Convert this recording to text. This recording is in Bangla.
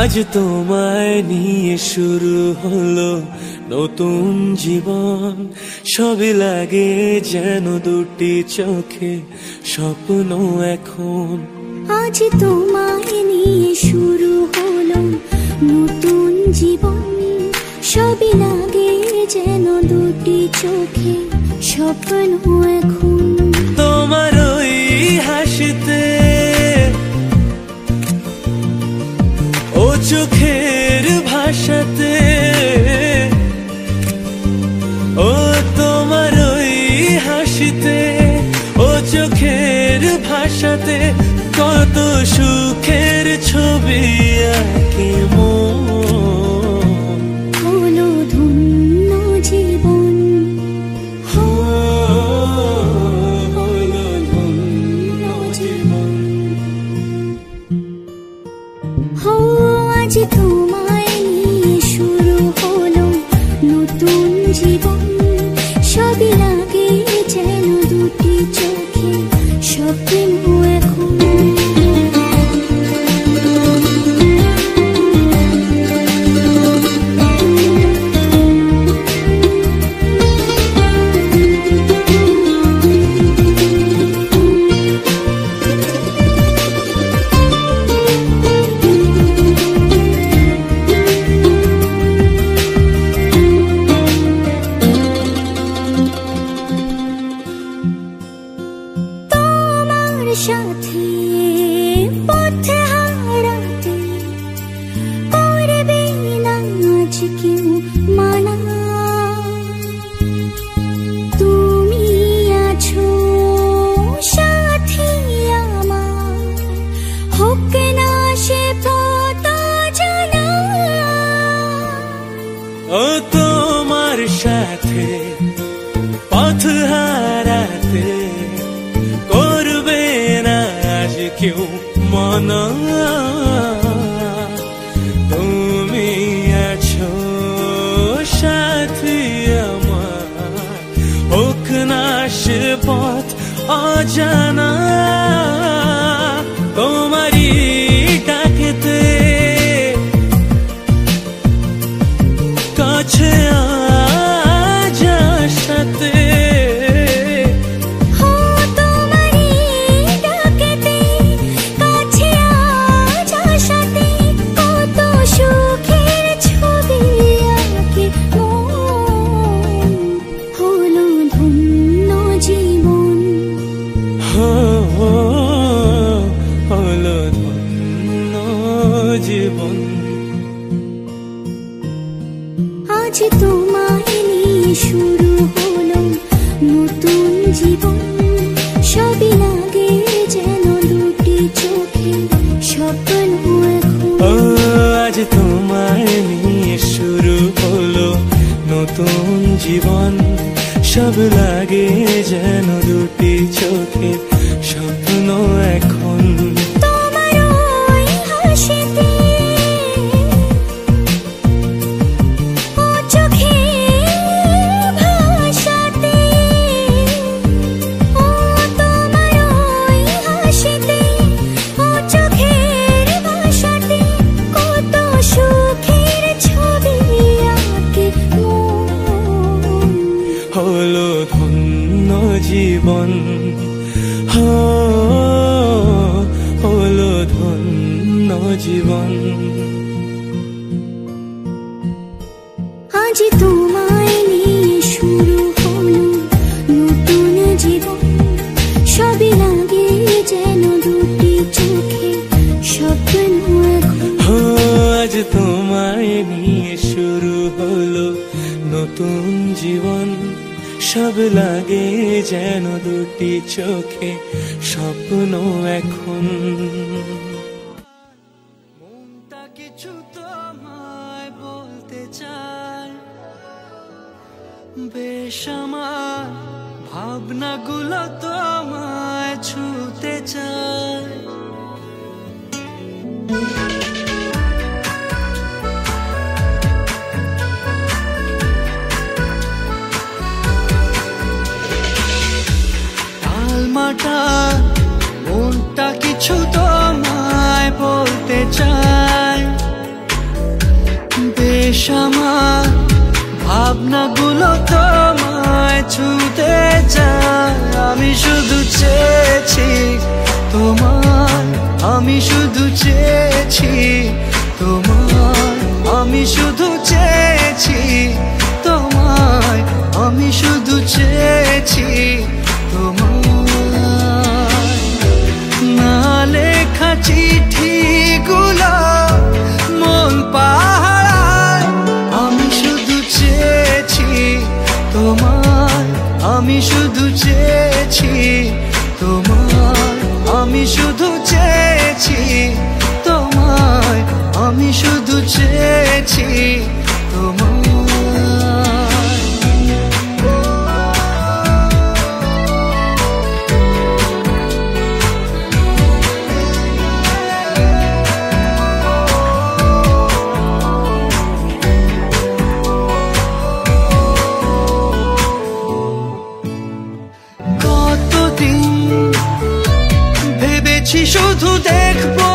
আজ তোমায় নিয়ে শুরু হলো নতুন জীবন, সবই লাগে যেন দুটি চোখে স্বপ্ন এখন। আজ তোমায় নিয়ে শুরু হলো নতুন জীবন, সবই লাগে যেন দুটি চোখে স্বপ্ন এখন। তোমার ওই হাসিতে, ও চোখের ভাষাতে, ও তোমার ওই হাসিতে, ও চোখের ভাষাতে কত সুখের ছবি আঁকে মন। হলো ধন্য জীবন, হলো ধন্য জীবন। হো আজ তোমায় নিয়ে শুরু হলো নতুন জীবন, সবই লাগে যেন দুটি চোখে স্বপ্ন এখন। সাথে পথে হারাতে করবে না আজ কেউ মানা, তুমি আছো সাথী আমার, হোক না সে পথ জানা। ও তোমার সাথে পথ হারাতে করবে না আজ কেউ মনা, তুমি আছো সাথী আমার, হোক না সে পথ অজানা। তোমারই ডাকেতে কাছে আজ সাথে, হলো ধন্য জীবন। আজ তোমায় নিয়ে শুরু হলো নতুন জীবন, সবই লাগে যেন দুটি চোখে স্বপ্ন এখন। আজ তোমায় নিয়ে শুরু হলো নতুন জীবন, সব লাগে যেন দুটি চোখে স্বপ্ন এখন। তোমার ওই হাসিতে, ও চোখের ভাষাতে, ও তোমার ওই হাসিতে, ও চোখের ভাষাতে কত সুখের ছবি আঁকে মন। হলো ধন্য জীবন, হলো ধন্য জীবন। আজ তোমায় নিয়ে শুরু হলো নতুন জীবন, সবই লাগে যেন দুটি চোখে স্বপ্ন এখন। আজ তোমায় নিয়ে শুরু হলো নতুন জীবন, সব লাগে যেন দুটি চোখে স্বপ্ন এখন। মনটা কিছু তোমায় বলতে চায়, বেশ আমার ভাবনাগুলো তোমায় ছুতে চায়। মাটা মনটা কিছু তোমায় বলতে চায়, আমার ভাবনাগুলো তোমায় ছুতে চায়। আমি শুধু চেয়েছি তোমায়, আমি শুধু চেয়েছি তোমায়, আমি শুধু চেয়েছি তোমায়, আমি শুধু চেয়েছি তোমায়। না লেখা চিঠিগুলো মন পাহারায়, আমি শুধু চেয়েছি তোমায়, আমি শুধু চেয়েছি তোমায়, আমি শুধু চেয়েছি তোমায়, আমি শুধু চেয়েছি তোমায়। কতদিন ভেবেছি শুধু দেখবো